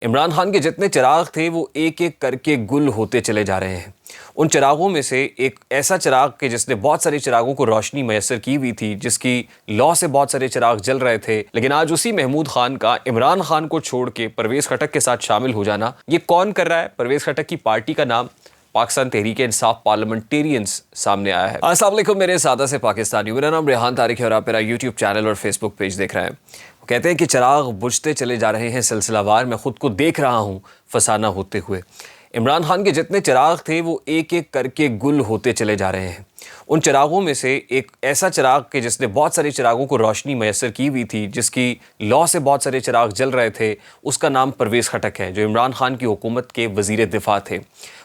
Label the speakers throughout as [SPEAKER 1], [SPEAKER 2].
[SPEAKER 1] عمران خان کے جتنے چراغ تھے وہ ایک ایک کر کے گل ہوتے چلے جا رہے ہیں۔ ان چراغوں میں سے ایک ایسا چراغ کہ جس نے بہت سارے چراغوں کو روشنی میسر کی ہوئی تھی، جس کی لو سے بہت سارے چراغ جل رہے تھے، لیکن آج اسی محمود خان کا عمران خان کو چھوڑ کے پرویز خٹک کے ساتھ شامل ہو جانا، یہ کون کر رہا ہے؟ پرویز خٹک کی پارٹی کا نام پاکستان تحریک انصاف پارلیمنٹیرینز سامنے آیا ہے۔ السلام علیکم میرے سادہ سے پاکستانیوں، میرا نام ریحان طارق ہے اور آپ میرا یوٹیوب چینل اور فیس بک پیج دیکھ رہے ہیں۔ کہتے ہیں کہ چراغ بجھتے چلے جا رہے ہیں سلسلہ وار، میں خود کو دیکھ رہا ہوں فسانہ ہوتے ہوئے۔ عمران خان کے جتنے چراغ تھے وہ ایک ایک کر کے گل ہوتے چلے جا رہے ہیں۔ ان چراغوں میں سے ایک ایسا چراغ کہ جس نے بہت سارے چراغوں کو روشنی میسر کی ہوئی تھی، جس کی لو سے بہت سارے چراغ جل رہے تھے، اس کا نام پرویز خٹک ہے، جو عمران خان کی حکومت کے وزیر دفاع تھے۔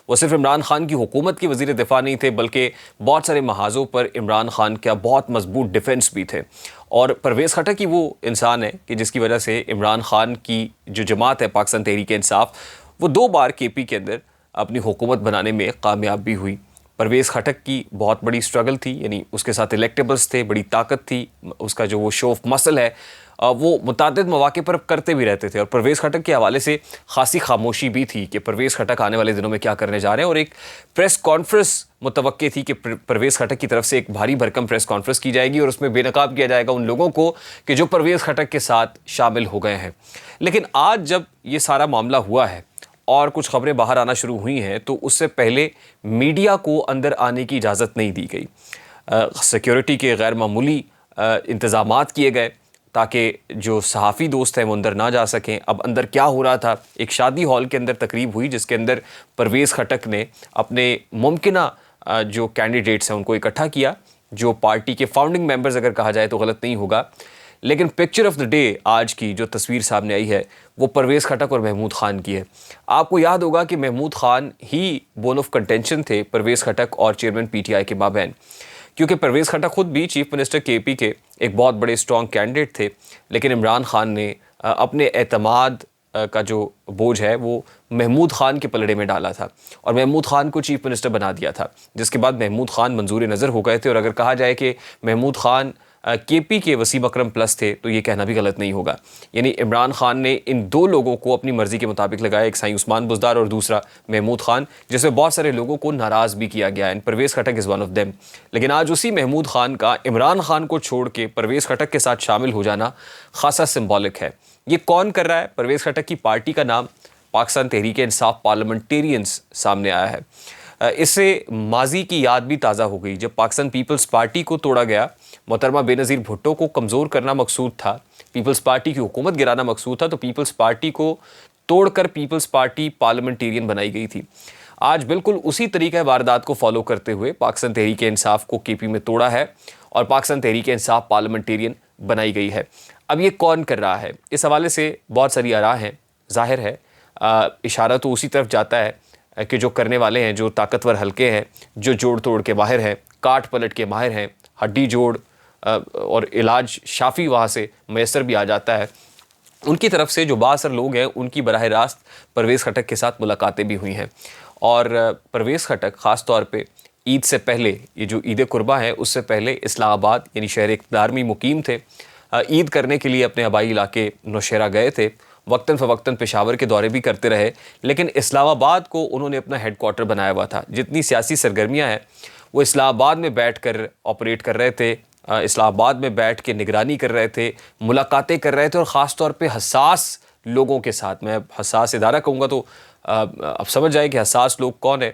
[SPEAKER 1] وہ صرف عمران خان کی حکومت کے وزیر دفاع نہیں تھے، بلکہ بہت سارے محاذوں پر عمران خان کا بہت مضبوط ڈیفنس بھی تھے۔ اور پرویز خٹک ہی وہ انسان ہے کہ جس کی وجہ سے عمران خان کی جو جماعت ہے پاکستان تحریک انصاف، وہ 2 بار کے پی کے اندر اپنی حکومت بنانے میں کامیاب بھی ہوئی۔ پرویز خٹک کی بہت بڑی سٹرگل تھی، یعنی اس کے ساتھ الیکٹیبلز تھے، بڑی طاقت تھی، اس کا جو وہ شو آف مسل ہے وہ متعدد مواقع پر کرتے بھی رہتے تھے۔ اور پرویز خٹک کے حوالے سے خاصی خاموشی بھی تھی کہ پرویز خٹک آنے والے دنوں میں کیا کرنے جا رہے ہیں، اور ایک پریس کانفرنس متوقع تھی کہ پرویز خٹک کی طرف سے ایک بھاری بھرکم پریس کانفرنس کی جائے گی اور اس میں بے نقاب کیا جائے گا ان لوگوں کو کہ جو پرویز خٹک کے ساتھ شامل ہو گئے ہیں۔ لیکن آج جب یہ سارا معاملہ ہوا ہے اور کچھ خبریں باہر آنا شروع ہوئی ہیں، تو اس سے پہلے میڈیا کو اندر آنے کی اجازت نہیں دی گئی۔ سیکیورٹی کے غیر معمولی انتظامات کیے گئے تاکہ جو صحافی دوست ہیں وہ اندر نہ جا سکیں۔ اب اندر کیا ہو رہا تھا؟ ایک شادی ہال کے اندر تقریب ہوئی جس کے اندر پرویز خٹک نے اپنے ممکنہ جو کینڈیڈیٹس ہیں ان کو اکٹھا کیا، جو پارٹی کے فاؤنڈنگ ممبرز اگر کہا جائے تو غلط نہیں ہوگا۔ لیکن پکچر آف دا ڈے آج کی جو تصویر سامنے آئی ہے وہ پرویز خٹک اور محمود خان کی ہے۔ آپ کو یاد ہوگا کہ محمود خان ہی بون آف کنٹینشن تھے پرویز خٹک اور چیئرمین پی ٹی آئی کے مابین، کیونکہ پرویز خٹک خود بھی چیف منسٹر کے پی کے ایک بہت بڑے اسٹرانگ کینڈیڈیٹ تھے، لیکن عمران خان نے اپنے اعتماد کا جو بوجھ ہے وہ محمود خان کے پلڑے میں ڈالا تھا اور محمود خان کو چیف منسٹر بنا دیا تھا، جس کے بعد محمود خان منظور نظر ہو گئے تھے۔ اور اگر کہا جائے کہ محمود خان کے پی کے وسیم اکرم پلس تھے تو یہ کہنا بھی غلط نہیں ہوگا۔ یعنی عمران خان نے ان 2 لوگوں کو اپنی مرضی کے مطابق لگایا، ایک سائیں عثمان بزدار اور دوسرا محمود خان، جس میں بہت سارے لوگوں کو ناراض بھی کیا گیا ہے۔ Pervez Khattak is one of them. لیکن آج اسی محمود خان کا عمران خان کو چھوڑ کے پرویز خٹک کے ساتھ شامل ہو جانا خاصا سمبولک ہے۔ یہ کون کر رہا ہے؟ پرویز خٹک کی پارٹی کا نام پاکستان تحریک انصاف پارلیمنٹیرینز سامنے آیا ہے۔ اس سے ماضی کی یاد بھی تازہ ہو گئی، جب پاکستان پیپلز پارٹی کو توڑا گیا۔ محترمہ بے نظیر بھٹو کو کمزور کرنا مقصود تھا، پیپلز پارٹی کی حکومت گرانا مقصود تھا، تو پیپلز پارٹی کو توڑ کر پیپلز پارٹی پارلیمنٹیرین بنائی گئی تھی۔ آج بالکل اسی طریقہ واردات کو فالو کرتے ہوئے پاکستان تحریک انصاف کو کے پی میں توڑا ہے اور پاکستان تحریک انصاف پارلیمنٹیرین بنائی گئی ہے۔ اب یہ کون کر رہا ہے؟ اس حوالے سے بہت ساری آراء ہیں۔ ظاہر ہے اشارہ تو اسی طرف جاتا ہے کہ جو کرنے والے ہیں، جو طاقتور حلقے ہیں، جو جوڑ توڑ کے ماہر ہیں، کاٹ پلٹ کے ماہر ہیں، ہڈی جوڑ اور علاج شافی وہاں سے میسر بھی آ جاتا ہے، ان کی طرف سے جو بااثر لوگ ہیں ان کی براہ راست پرویز خٹک کے ساتھ ملاقاتیں بھی ہوئی ہیں۔ اور پرویز خٹک خاص طور پہ عید سے پہلے، یہ جو عید قربہ ہے اس سے پہلے اسلام آباد یعنی شہر اقتدار میں مقیم تھے۔ عید کرنے کے لیے اپنے آبائی علاقے نوشہرہ گئے تھے، وقتاً فوقتاً پشاور کے دورے بھی کرتے رہے، لیکن اسلام آباد کو انہوں نے اپنا ہیڈ کوارٹر بنایا ہوا تھا۔ جتنی سیاسی سرگرمیاں ہیں وہ اسلام آباد میں بیٹھ کر آپریٹ کر رہے تھے، اسلام آباد میں بیٹھ کے نگرانی کر رہے تھے، ملاقاتیں کر رہے تھے، اور خاص طور پہ حساس لوگوں کے ساتھ، میں حساس ادارہ کہوں گا تو اب سمجھ جائے کہ حساس لوگ کون ہیں،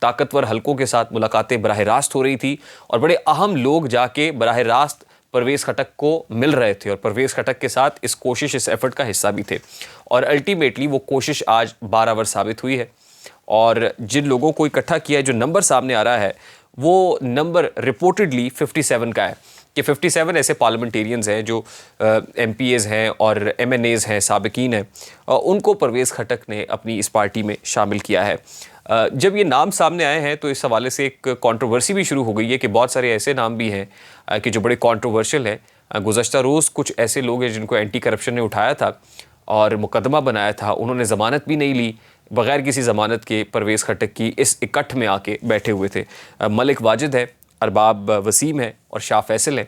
[SPEAKER 1] طاقتور حلقوں کے ساتھ ملاقاتیں براہ راست ہو رہی تھی، اور بڑے اہم لوگ جا کے براہ راست پرویز خٹک کو مل رہے تھے اور پرویز خٹک کے ساتھ اس کوشش، اس ایفرٹ کا حصہ بھی تھے۔ اور الٹیمیٹلی وہ کوشش آج بارآور ثابت ہوئی ہے، اور جن لوگوں کو اکٹھا کیا ہے، جو نمبر سامنے آ رہا ہے وہ نمبر رپورٹڈلی 57 کا ہے، کہ 57 ایسے پارلیمنٹیرینز ہیں جو ایم پی ایز ہیں اور ایم این ایز ہیں، سابقین ہیں، ان کو پرویز خٹک نے اپنی اس پارٹی میں شامل کیا ہے۔ جب یہ نام سامنے آئے ہیں تو اس حوالے سے ایک کنٹروورسی بھی شروع ہو گئی ہے کہ بہت سارے ایسے نام بھی ہیں کہ جو بڑے کنٹروورشل ہیں۔ گزشتہ روز کچھ ایسے لوگ ہیں جن کو اینٹی کرپشن نے اٹھایا تھا اور مقدمہ بنایا تھا، انہوں نے ضمانت بھی نہیں لی، بغیر کسی ضمانت کے پرویز خٹک کی اس اکٹھ میں آ کے بیٹھے ہوئے تھے۔ ملک واجد ہے، ارباب وسیم ہے اور شاہ فیصل ہیں۔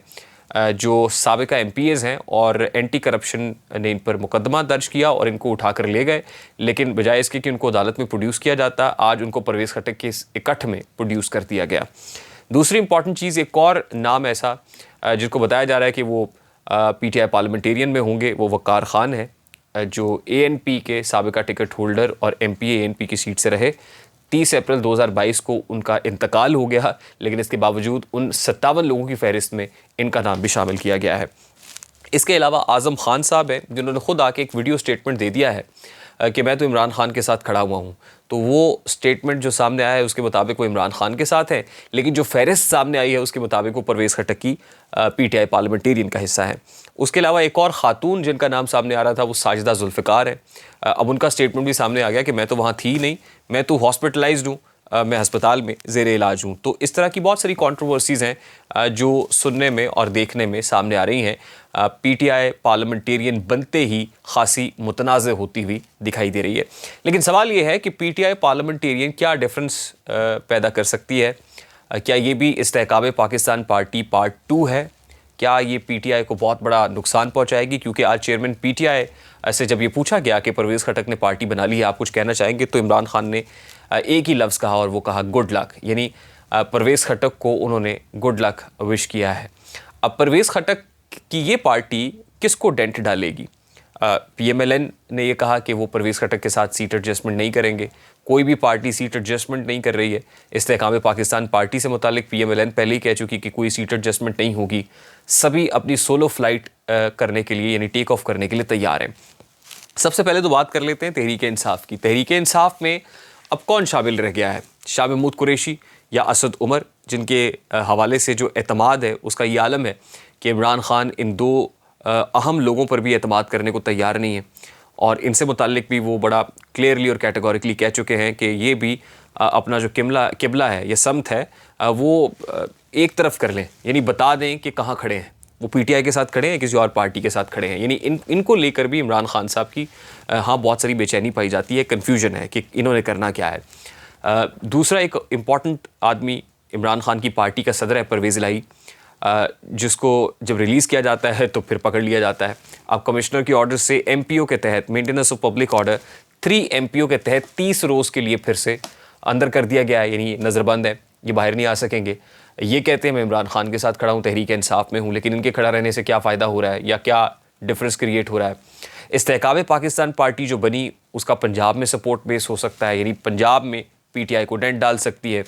[SPEAKER 1] جو سابقہ ایم پی ایز ہیں اور اینٹی کرپشن نے ان پر مقدمہ درج کیا اور ان کو اٹھا کر لے گئے، لیکن بجائے اس کے کہ ان کو عدالت میں پروڈیوس کیا جاتا، آج ان کو پرویز خٹک کے اکٹھ میں پروڈیوس کر دیا گیا۔ دوسری امپورٹنٹ چیز، ایک اور نام ایسا جس کو بتایا جا رہا ہے کہ وہ پی ٹی آئی پارلیمنٹیرین میں ہوں گے، وہ وقار خان ہے، جو اے این پی کے سابقہ ٹکٹ ہولڈر اور ایم پی اے این پی کی سیٹ سے رہے۔ 30 اپریل 2022 کو ان کا انتقال ہو گیا، لیکن اس کے باوجود ان 57 لوگوں کی فہرست میں ان کا نام بھی شامل کیا گیا ہے۔ اس کے علاوہ اعظم خان صاحب ہیں، جنہوں نے خود آ کے ایک ویڈیو سٹیٹمنٹ دے دیا ہے کہ میں تو عمران خان کے ساتھ کھڑا ہوا ہوں۔ تو وہ سٹیٹمنٹ جو سامنے آیا ہے اس کے مطابق وہ عمران خان کے ساتھ ہے، لیکن جو فہرست سامنے آئی ہے اس کے مطابق وہ پرویز خٹک کی پی ٹی آئی پارلیمنٹیرین کا حصہ ہے۔ اس کے علاوہ ایک اور خاتون جن کا نام سامنے آ رہا تھا وہ ساجدہ ذوالفقار ہے۔ اب ان کا سٹیٹمنٹ بھی سامنے آ گیا کہ میں تو وہاں تھی نہیں، میں تو ہاسپٹلائزڈ ہوں، میں ہسپتال میں زیر علاج ہوں۔ تو اس طرح کی بہت ساری کنٹروورسیز ہیں جو سننے میں اور دیکھنے میں سامنے آ رہی ہیں۔ پی ٹی آئی پارلیمنٹیرین بنتے ہی خاصی متنازع ہوتی ہوئی دکھائی دے رہی ہے، لیکن سوال یہ ہے کہ پی ٹی آئی پارلیمنٹیرین کیا ڈیفرنس پیدا کر سکتی ہے؟ کیا یہ بھی استحکام پاکستان پارٹی پارٹ 2 ہے؟ کیا یہ پی ٹی آئی کو بہت بڑا نقصان پہنچائے گی؟ کیونکہ آج چیئرمین پی ٹی آئی سے جب یہ پوچھا گیا کہ پرویز خٹک نے پارٹی بنا لی ہے، آپ کچھ کہنا چاہیں گے، تو عمران خان نے ایک ہی لفظ کہا اور وہ کہا گڈ لک، یعنی پرویز خٹک کو انہوں نے گڈ لک وش کیا ہے۔ اب پرویز خٹک کی یہ پارٹی کس کو ڈینٹ ڈالے گی؟ پی ایم ایل این نے یہ کہا کہ وہ پرویز خٹک کے ساتھ سیٹ ایڈجسٹمنٹ نہیں کریں گے، کوئی بھی پارٹی سیٹ ایڈجسٹمنٹ نہیں کر رہی ہے۔ استحکام پاکستان پارٹی سے متعلق پی ایم ایل این پہلے ہی کہہ چکی کہ کوئی سیٹ ایڈجسٹمنٹ نہیں ہوگی، سبھی اپنی سولو فلائٹ کرنے کے لیے یعنی ٹیک آف کرنے کے لیے تیار ہیں۔ سب سے پہلے تو بات کر لیتے ہیں تحریک انصاف کی۔ تحریک انصاف میں اب کون شامل رہ گیا ہے؟ شاہ محمود قریشی یا اسد عمر، جن کے حوالے سے جو اعتماد ہے اس کا یہ عالم ہے کہ عمران خان ان دو اہم لوگوں پر بھی اعتماد کرنے کو تیار نہیں ہے، اور ان سے متعلق بھی وہ بڑا کلیئرلی اور کیٹیگوریکلی کہہ چکے ہیں کہ یہ بھی اپنا جو قبلہ ہے یا سمت ہے وہ ایک طرف کر لیں، یعنی بتا دیں کہ کہاں کھڑے ہیں، وہ پی ٹی آئی کے ساتھ کھڑے ہیں، کسی اور پارٹی کے ساتھ کھڑے ہیں۔ یعنی ان کو لے کر بھی عمران خان صاحب کی بہت ساری بے چینی پائی جاتی ہے، کنفیوژن ہے کہ انہوں نے کرنا کیا ہے۔ دوسرا ایک امپورٹنٹ آدمی عمران خان کی پارٹی کا صدر ہے پرویز الہی، جس کو جب ریلیز کیا جاتا ہے تو پھر پکڑ لیا جاتا ہے۔ اب کمشنر کے آرڈر سے ایم پی او کے تحت maintenance of public order 3 M P O کے تحت 30 روز کے لیے پھر سے اندر کر دیا گیا ہے، یعنی نظر بند ہے، یہ باہر نہیں آ سکیں گے۔ یہ کہتے ہیں میں عمران خان کے ساتھ کھڑا ہوں، تحریک انصاف میں ہوں، لیکن ان کے کھڑا رہنے سے کیا فائدہ ہو رہا ہے یا کیا ڈفرینس کریٹ ہو رہا ہے؟ استحکام پاکستان پارٹی جو بنی اس کا پنجاب میں سپورٹ بیس ہو سکتا ہے، یعنی پنجاب میں پی ٹی آئی کو ڈینٹ ڈال سکتی ہے۔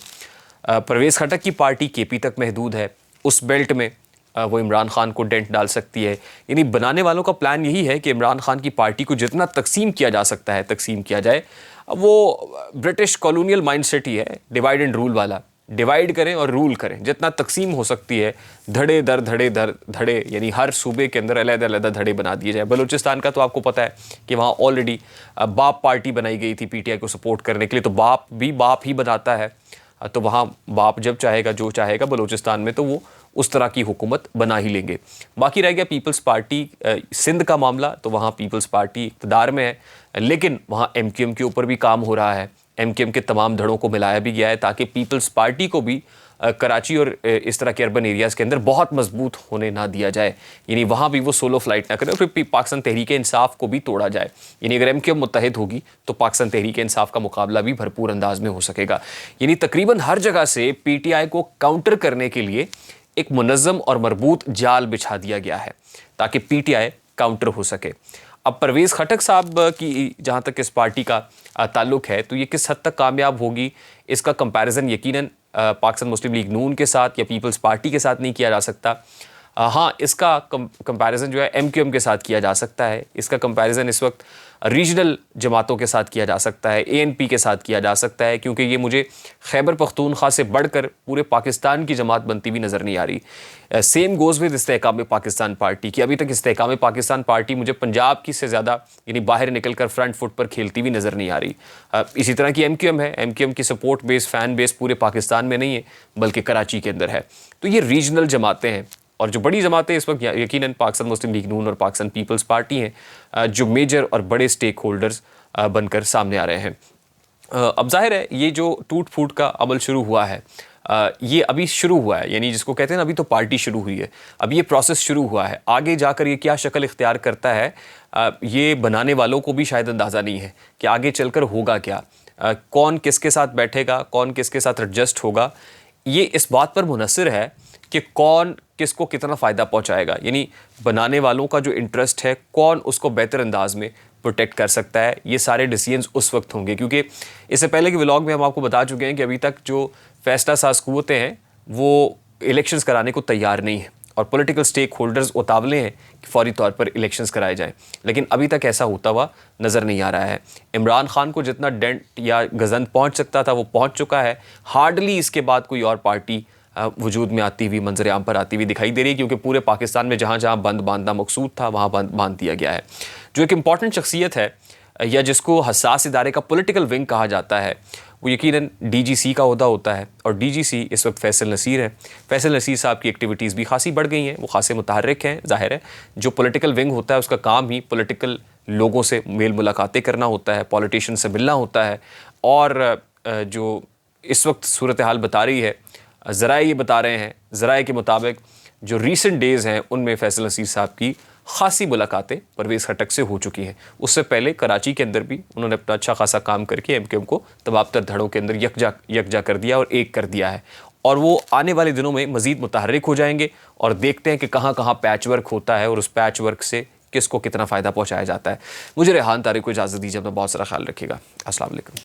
[SPEAKER 1] پرویز خٹک کی پارٹی کے پی تک محدود ہے، اس بیلٹ میں وہ عمران خان کو ڈینٹ ڈال سکتی ہے۔ یعنی بنانے والوں کا پلان یہی ہے کہ عمران خان کی پارٹی کو جتنا تقسیم کیا جا سکتا ہے تقسیم کیا جائے۔ اب وہ برٹش کالونیل مائنڈ سیٹ ہی ہے، ڈیوائڈ اینڈ رول والا، ڈیوائڈ کریں اور رول کریں، جتنا تقسیم ہو سکتی ہے دھڑے در دھڑے در دھڑے، یعنی ہر صوبے کے اندر علیحدہ علیحدہ دھڑے بنا دیے جائے۔ بلوچستان کا تو آپ کو پتہ ہے کہ وہاں آلریڈی باپ پارٹی بنائی گئی تھی پی ٹی آئی کو سپورٹ کرنے کے لیے، تو باپ بھی باپ ہی بناتا ہے، تو وہاں باپ جب چاہے گا جو چاہے گا بلوچستان میں تو وہ اس طرح کی حکومت بنا ہی لیں گے۔ باقی رہ گیا پیپلز پارٹی سندھ کا معاملہ، تو وہاں پیپلز پارٹی اقتدار میں ہے، لیکن وہاں ایم کیو ایم کے اوپر بھی کام ہو رہا ہے۔ ایم کیو ایم کے تمام دھڑوں کو ملایا بھی گیا ہے تاکہ پیپلز پارٹی کو بھی کراچی اور اس طرح کے اربن ایریاز کے اندر بہت مضبوط ہونے نہ دیا جائے، یعنی وہاں بھی وہ سولو فلائٹ نہ کرے، اور پھر پاکستان تحریک انصاف کو بھی توڑا جائے۔ یعنی اگر ایم کیو ایم متحد ہوگی تو پاکستان تحریک انصاف کا مقابلہ بھی بھرپور انداز میں ہو سکے گا۔ یعنی تقریباً ہر جگہ سے پی ٹی آئی کو کاؤنٹر کرنے کے لیے ایک منظم اور مربوط جال بچھا دیا گیا ہے تاکہ پی ٹی آئی کاؤنٹر ہو سکے۔ اب پرویز خٹک صاحب کی جہاں تک اس پارٹی کا تعلق ہے تو یہ کس حد تک کامیاب ہوگی، اس کا کمپیریزن یقیناً پاکستان مسلم لیگ نون کے ساتھ یا پیپلز پارٹی کے ساتھ نہیں کیا جا سکتا۔ ہاں، اس کا کمپیریزن جو ہے ایم کیو ایم کے ساتھ کیا جا سکتا ہے، اس کا کمپیریزن اس وقت ریجنل جماعتوں کے ساتھ کیا جا سکتا ہے، اے این پی کے ساتھ کیا جا سکتا ہے، کیونکہ یہ مجھے خیبر پختونخوا سے بڑھ کر پورے پاکستان کی جماعت بنتی ہوئی نظر نہیں آ رہی۔ سیم گوز ود استحکام پاکستان پارٹی کی، ابھی تک استحکام پاکستان پارٹی مجھے پنجاب کی سے زیادہ یعنی باہر نکل کر فرنٹ فٹ پر کھیلتی ہوئی نظر نہیں آ رہی۔ اسی طرح کی ایم کیو ایم ہے، ایم کیو ایم کی سپورٹ بیس فین بیس پورے پاکستان میں نہیں ہے بلکہ کراچی کے اندر ہے۔ تو یہ ریجنل جماعتیں ہیں، اور جو بڑی جماعتیں اس وقت یقیناً پاکستان مسلم لیگ نون اور پاکستان پیپلز پارٹی ہیں جو میجر اور بڑے سٹیک ہولڈرز بن کر سامنے آ رہے ہیں۔ اب ظاہر ہے یہ جو ٹوٹ پھوٹ کا عمل شروع ہوا ہے یہ ابھی شروع ہوا ہے، یعنی جس کو کہتے ہیں نا ابھی تو پارٹی شروع ہوئی ہے، ابھی یہ پروسیس شروع ہوا ہے. آگے جا کر یہ کیا شکل اختیار کرتا ہے یہ بنانے والوں کو بھی شاید اندازہ نہیں ہے کہ آگے چل کر ہوگا کیا، کون کس کے ساتھ بیٹھے گا، کون کس کے ساتھ ایڈجسٹ ہوگا. یہ اس بات پر منحصر ہے کہ کون کس کو کتنا فائدہ پہنچائے گا، یعنی بنانے والوں کا جو انٹرسٹ ہے کون اس کو بہتر انداز میں پروٹیکٹ کر سکتا ہے. یہ سارے ڈیسیجنز اس وقت ہوں گے، کیونکہ اس سے پہلے کے ولاگ میں ہم آپ کو بتا چکے ہیں کہ ابھی تک جو فیصلہ ساز قوتیں ہیں وہ الیکشنز کرانے کو تیار نہیں ہیں، اور پولیٹیکل سٹیک ہولڈرز اتاولے ہیں کہ فوری طور پر الیکشنز کرائے جائیں، لیکن ابھی تک ایسا ہوتا ہوا نظر نہیں آ رہا ہے. عمران خان کو جتنا ڈینٹ یا گزند پہنچ سکتا تھا وہ پہنچ چکا ہے. ہارڈلی اس کے بعد کوئی اور پارٹی وجود میں آتی ہوئی، منظر عام پر آتی ہوئی دکھائی دے رہی ہے، کیونکہ پورے پاکستان میں جہاں جہاں بند باندھنا مقصود تھا وہاں بند باندھ دیا گیا ہے. جو ایک امپورٹنٹ شخصیت ہے یا جس کو حساس ادارے کا پولیٹیکل ونگ کہا جاتا ہے وہ یقیناً ڈی جی سی کا عہدہ ہوتا ہے، اور ڈی جی سی اس وقت فیصل نصیر ہے. فیصل نصیر صاحب کی ایکٹیویٹیز بھی خاصی بڑھ گئی ہیں، وہ خاصے متحرک ہیں. ظاہر ہے جو پولیٹیکل ونگ ہوتا ہے اس کا کام ہی پولیٹیکل لوگوں سے میل ملاقاتیں کرنا ہوتا ہے، پولیٹیشین سے ملنا ہوتا ہے. اور جو اس وقت صورتحال بتا رہی ہے، ذرائع یہ بتا رہے ہیں، ذرائع کے مطابق جو ریسنٹ ڈیز ہیں ان میں فیصل نصیر صاحب کی خاصی ملاقاتیں پرویز خٹک سے ہو چکی ہیں. اس سے پہلے کراچی کے اندر بھی انہوں نے اپنا اچھا خاصا کام کر کے ایم کیو ایم کو تباب تر دھڑوں کے اندر یکجا کر دیا اور ایک کر دیا ہے. اور وہ آنے والے دنوں میں مزید متحرک ہو جائیں گے، اور دیکھتے ہیں کہ کہاں کہاں پیچ ورک ہوتا ہے اور اس پیچ ورک سے کس کو کتنا فائدہ پہنچایا جاتا ہے. مجھے ریحان طارق کو اجازت دیجیے، اپنا بہت سارا خیال رکھیے گا. السلام علیکم.